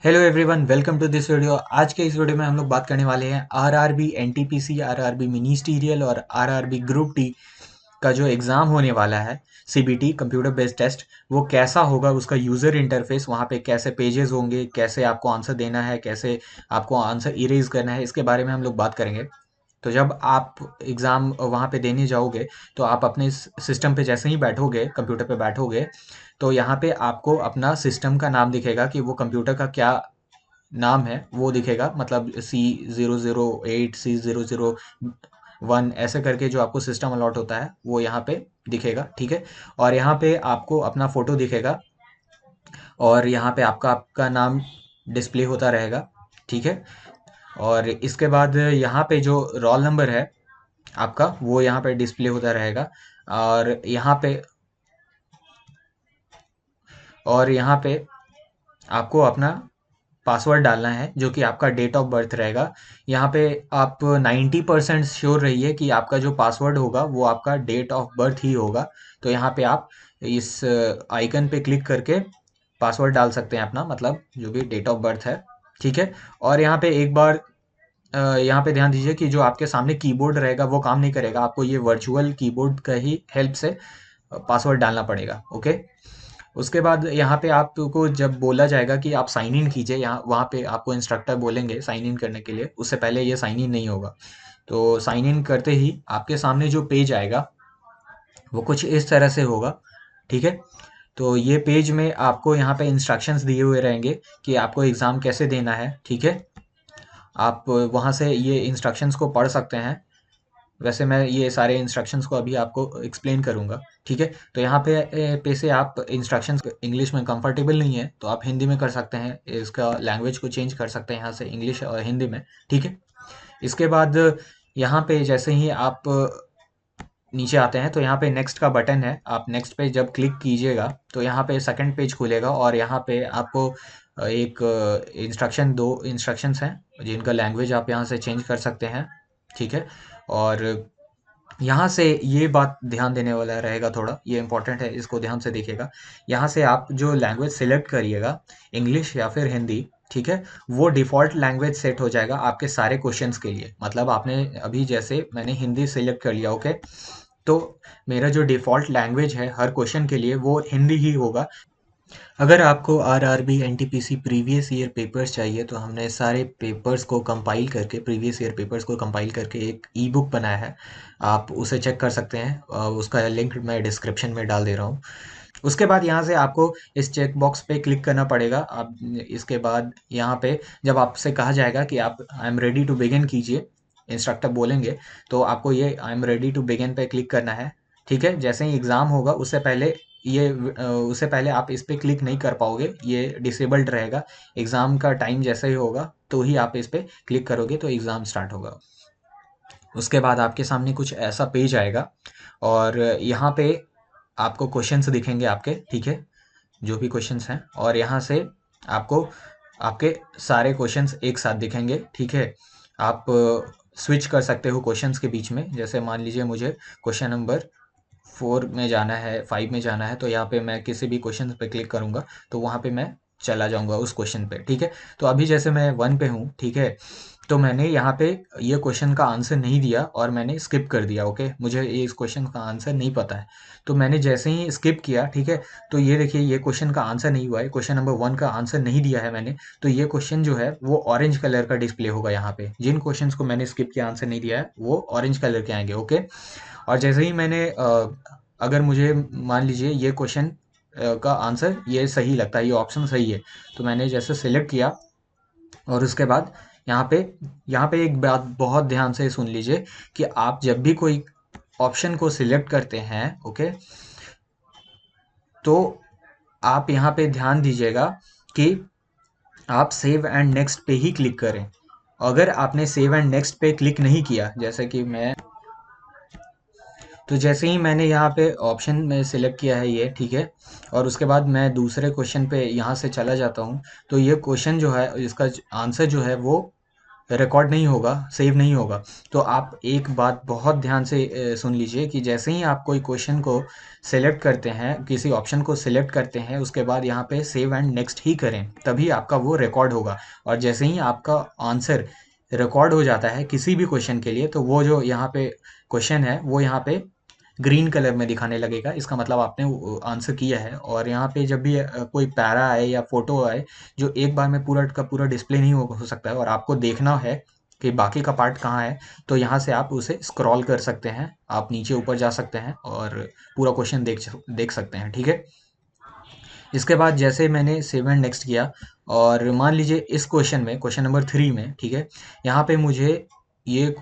Hello everyone, welcome to this video. आज के इस वीडियो में हम लोग बात करने वाले हैं आरआरबी एनटीपीसी, आरआरबी मिनिस्टीरियल और आरआरबी ग्रुप डी का जो एग्ज़ाम होने वाला है। सीबीटी कंप्यूटर बेस्ड टेस्ट, वो कैसा होगा, उसका यूज़र इंटरफेस, वहाँ पे कैसे पेजेस होंगे, कैसे आपको आंसर देना है, कैसे आपको आंसर इरेज करना है, इसके बारे में हम लोग बात करेंगे। तो जब आप एग्ज़ाम वहाँ पे देने जाओगे, तो आप अपने सिस्टम पे जैसे ही बैठोगे, कंप्यूटर पे बैठोगे, तो यहाँ पे आपको अपना सिस्टम का नाम दिखेगा कि वो कंप्यूटर का क्या नाम है वो दिखेगा। मतलब C008 C001 ऐसे करके जो आपको सिस्टम अलॉट होता है वो यहाँ पे दिखेगा, ठीक है। और यहाँ पे आपको अपना फ़ोटो दिखेगा और यहाँ पे आपका आपका नाम डिस्प्ले होता रहेगा, ठीक है। और इसके बाद यहाँ पे जो रोल नंबर है आपका, वो यहाँ पे डिस्प्ले होता रहेगा। और यहाँ पे और यहाँ पे आपको अपना पासवर्ड डालना है जो कि आपका डेट ऑफ बर्थ रहेगा। यहाँ पे आप 90% श्योर रहिए कि आपका जो पासवर्ड होगा वो आपका डेट ऑफ बर्थ ही होगा। तो यहाँ पे आप इस आइकन पे क्लिक करके पासवर्ड डाल सकते हैं अपना, मतलब जो भी डेट ऑफ बर्थ है, ठीक है। और यहाँ पे एक बार यहाँ पे ध्यान दीजिए कि जो आपके सामने कीबोर्ड रहेगा वो काम नहीं करेगा, आपको ये वर्चुअल कीबोर्ड का ही हेल्प से पासवर्ड डालना पड़ेगा, ओके। उसके बाद यहाँ पे आपको जब बोला जाएगा कि आप साइन इन कीजिए, यहाँ वहाँ पे आपको इंस्ट्रक्टर बोलेंगे साइन इन करने के लिए, उससे पहले ये साइन इन नहीं होगा। तो साइन इन करते ही आपके सामने जो पेज आएगा वो कुछ इस तरह से होगा, ठीक है। तो ये पेज में आपको यहाँ पे इंस्ट्रक्शंस दिए हुए रहेंगे कि आपको एग्ज़ाम कैसे देना है, ठीक है। आप वहाँ से ये इंस्ट्रक्शंस को पढ़ सकते हैं। वैसे मैं ये सारे इंस्ट्रक्शंस को अभी आपको एक्सप्लेन करूँगा, ठीक है। तो यहाँ पे से आप इंस्ट्रक्शंस इंग्लिश में कंफर्टेबल नहीं है तो आप हिंदी में कर सकते हैं, इसका लैंग्वेज को चेंज कर सकते हैं यहाँ से इंग्लिश और हिंदी में, ठीक है। इसके बाद यहाँ पे जैसे ही आप नीचे आते हैं तो यहाँ पे नेक्स्ट का बटन है, आप नेक्स्ट पे जब क्लिक कीजिएगा तो यहाँ पे सेकंड पेज खुलेगा और यहाँ पे आपको एक दो इंस्ट्रक्शंस हैं जिनका लैंग्वेज आप यहाँ से चेंज कर सकते हैं, ठीक है। और यहाँ से ये बात ध्यान देने वाला रहेगा, थोड़ा ये इंपॉर्टेंट है, इसको ध्यान से देखिएगा। यहाँ से आप जो लैंग्वेज सिलेक्ट करिएगा, इंग्लिश या फिर हिंदी, ठीक है, वो डिफ़ॉल्ट लैंग्वेज सेट हो जाएगा आपके सारे क्वेश्चंस के लिए। मतलब आपने अभी जैसे मैंने हिंदी सिलेक्ट कर लिया, ओके, तो मेरा जो डिफ़ॉल्ट लैंग्वेज है हर क्वेश्चन के लिए वो हिंदी ही होगा। अगर आपको RRB NTPC previous year papers चाहिए तो हमने सारे पेपर्स को कंपाइल करके, प्रीवियस ईयर पेपर्स को कंपाइल करके एक ई बुक बनाया है, आप उसे चेक कर सकते हैं। उसका लिंक मैं डिस्क्रिप्शन में डाल दे रहा हूँ। उसके बाद यहाँ से आपको इस चेक बॉक्स पे क्लिक करना पड़ेगा। आप इसके बाद यहाँ पे जब आपसे कहा जाएगा कि आप I am ready to begin कीजिए, इंस्ट्रक्टर बोलेंगे, तो आपको ये I am ready to begin पे क्लिक करना है, ठीक है। जैसे ही एग्ज़ाम होगा उससे पहले आप इस पे क्लिक नहीं कर पाओगे, ये डिसेबल्ड रहेगा। एग्ज़ाम का टाइम जैसे ही होगा तो ही आप इस पे क्लिक करोगे तो एग्ज़ाम स्टार्ट होगा। उसके बाद आपके सामने कुछ ऐसा पेज आएगा और यहाँ पे आपको क्वेश्चंस दिखेंगे आपके, ठीक है, जो भी क्वेश्चंस हैं। और यहाँ से आपको आपके सारे क्वेश्चंस एक साथ दिखेंगे, ठीक है। आप स्विच कर सकते हो क्वेश्चंस के बीच में। जैसे मान लीजिए मुझे क्वेश्चन नंबर 4 में जाना है, 5 में जाना है, तो यहाँ पे मैं किसी भी क्वेश्चन पे क्लिक करूँगा तो वहाँ पे मैं चला जाऊँगा उस क्वेश्चन पे, ठीक है। तो अभी जैसे मैं 1 पे हूँ, ठीक है, तो मैंने यहाँ पे ये क्वेश्चन का आंसर नहीं दिया और मैंने स्किप कर दिया, ओके, मुझे ये इस क्वेश्चन का आंसर नहीं पता है। तो मैंने जैसे ही स्किप किया, ठीक है, तो ये देखिए ये क्वेश्चन का आंसर नहीं हुआ है, क्वेश्चन नंबर 1 का आंसर नहीं दिया है मैंने। तो ये क्वेश्चन जो है वो ऑरेंज कलर का डिस्प्ले होगा यहाँ पे। जिन क्वेश्चंस को मैंने स्किप किया, आंसर नहीं दिया है, वो ऑरेंज कलर के आएंगे, ओके। और जैसे ही मैंने अगर मुझे मान लीजिए ये क्वेश्चन का आंसर ये सही लगता है, ये ऑप्शन सही है, तो मैंने जैसे सिलेक्ट किया और उसके बाद यहाँ पे एक बात बहुत ध्यान से सुन लीजिए कि आप जब भी कोई ऑप्शन को सिलेक्ट करते हैं, ओके, तो आप यहाँ पे ध्यान दीजिएगा कि आप सेव एंड नेक्स्ट पे ही क्लिक करें। अगर आपने सेव एंड नेक्स्ट पे क्लिक नहीं किया, जैसे कि मैं, तो जैसे ही मैंने यहाँ पे ऑप्शन में सिलेक्ट किया है ये, ठीक है, और उसके बाद मैं दूसरे क्वेश्चन पे यहाँ से चला जाता हूँ, तो ये क्वेश्चन जो है इसका आंसर जो है वो रिकॉर्ड नहीं होगा, सेव नहीं होगा। तो आप एक बात बहुत ध्यान से सुन लीजिए कि जैसे ही आप कोई क्वेश्चन को सेलेक्ट करते हैं, किसी ऑप्शन को सेलेक्ट करते हैं, उसके बाद यहाँ पे सेव एंड नेक्स्ट ही करें, तभी आपका वो रिकॉर्ड होगा। और जैसे ही आपका आंसर रिकॉर्ड हो जाता है किसी भी क्वेश्चन के लिए, तो वो जो यहाँ पे क्वेश्चन है वो यहाँ पे ग्रीन कलर में दिखाने लगेगा। इसका मतलब आपने आंसर किया है। और यहाँ पे जब भी कोई पैरा आए या फोटो आए, जो एक बार में पूरा का पूरा डिस्प्ले नहीं हो सकता है और आपको देखना है कि बाकी का पार्ट कहाँ है, तो यहाँ से आप उसे स्क्रॉल कर सकते हैं, आप नीचे ऊपर जा सकते हैं और पूरा क्वेश्चन देख सकते हैं। ठीक है। इसके बाद जैसे मैंने सेव एंड नेक्स्ट किया, और मान लीजिए इस क्वेश्चन में, क्वेश्चन नंबर 3 में, ठीक है, यहाँ पे मुझे ये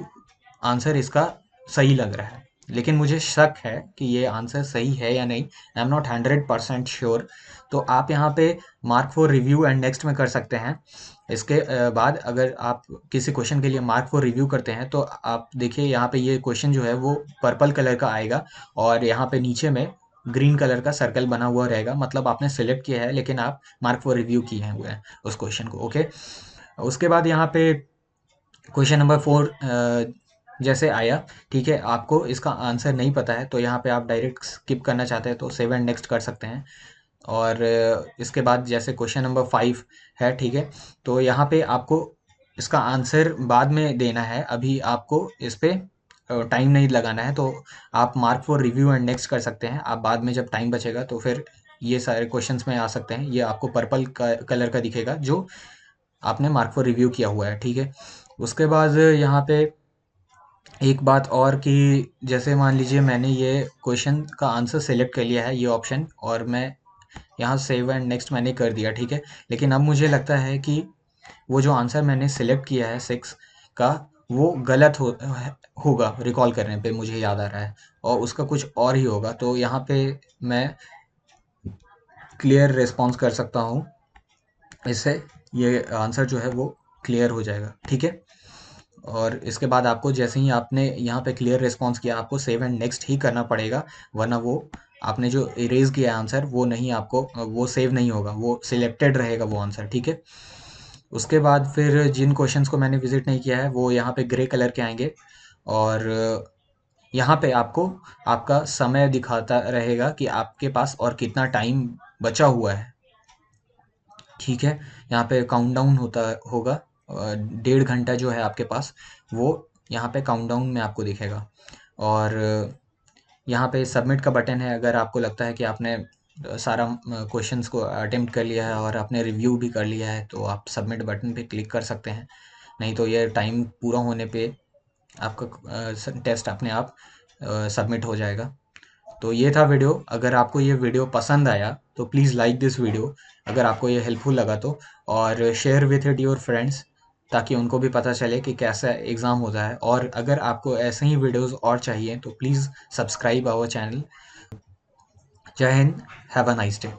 आंसर इसका सही लग रहा है, लेकिन मुझे शक है कि ये आंसर सही है या नहीं। I am not 100% sure. तो आप यहाँ पे mark for review and next में कर सकते हैं। इसके बाद अगर आप किसी क्वेश्चन के लिए मार्क फॉर रिव्यू करते हैं, तो आप देखिए यहाँ पे ये क्वेश्चन जो है वो पर्पल कलर का आएगा और यहाँ पे नीचे में ग्रीन कलर का सर्कल बना हुआ रहेगा, मतलब आपने सेलेक्ट किया है लेकिन आप मार्क फॉर रिव्यू किए हुए हैं उस क्वेश्चन को। ओके। उसके बाद यहाँ पे क्वेश्चन नंबर 4 जैसे आया, ठीक है, आपको इसका आंसर नहीं पता है, तो यहाँ पे आप डायरेक्ट स्किप करना चाहते हैं तो सेव एंड नेक्स्ट कर सकते हैं। और इसके बाद जैसे क्वेश्चन नंबर 5 है, ठीक है, तो यहाँ पे आपको इसका आंसर बाद में देना है, अभी आपको इस पे टाइम नहीं लगाना है। तो आप mark for review and next कर सकते हैं। आप बाद में जब टाइम बचेगा तो फिर ये सारे क्वेश्चंस में आ सकते हैं। ये आपको पर्पल कलर का दिखेगा जो आपने मार्क फॉर रिव्यू किया हुआ है। ठीक है। उसके बाद यहाँ पे एक बात और कि जैसे मान लीजिए मैंने ये क्वेश्चन का आंसर सेलेक्ट कर लिया है, ये ऑप्शन, और मैं यहाँ सेव एंड नेक्स्ट मैंने कर दिया, ठीक है, लेकिन अब मुझे लगता है कि वो जो आंसर मैंने सेलेक्ट किया है 6 का, वो गलत होगा। रिकॉल करने पे मुझे याद आ रहा है और उसका कुछ और ही होगा। तो यहाँ पे मैं क्लियर रिस्पॉन्स कर सकता हूँ, इससे ये आंसर जो है वो क्लियर हो जाएगा। ठीक है। और इसके बाद आपको जैसे ही आपने यहाँ पे क्लियर रिस्पॉन्स किया, आपको सेव एंड नेक्स्ट ही करना पड़ेगा, वरना वो आपने जो इरेज किया आंसर वो नहीं, आपको वो सेव नहीं होगा, वो सिलेक्टेड रहेगा वो आंसर। ठीक है। उसके बाद फिर जिन क्वेश्चंस को मैंने विजिट नहीं किया है वो यहाँ पे ग्रे कलर के आएंगे, और यहाँ पे आपको आपका समय दिखाता रहेगा कि आपके पास और कितना टाइम बचा हुआ है। ठीक है। यहाँ पे काउंटडाउन होता होगा, 1.5 घंटा जो है आपके पास, वो यहाँ पे काउंटडाउन में आपको दिखेगा। और यहाँ पे सबमिट का बटन है। अगर आपको लगता है कि आपने सारा क्वेश्चंस को अटेम्प्ट कर लिया है और आपने रिव्यू भी कर लिया है, तो आप सबमिट बटन पे क्लिक कर सकते हैं। नहीं तो ये टाइम पूरा होने पे आपका टेस्ट अपने आप सबमिट हो जाएगा। तो ये था वीडियो। अगर आपको ये वीडियो पसंद आया तो प्लीज़ लाइक दिस वीडियो, अगर आपको ये हेल्पफुल लगा तो, और share with it your friends, ताकि उनको भी पता चले कि कैसा एग्ज़ाम होता है। और अगर आपको ऐसे ही वीडियोस और चाहिए तो प्लीज़ सब्सक्राइब आवर चैनल। जय हिंद। Have a nice day.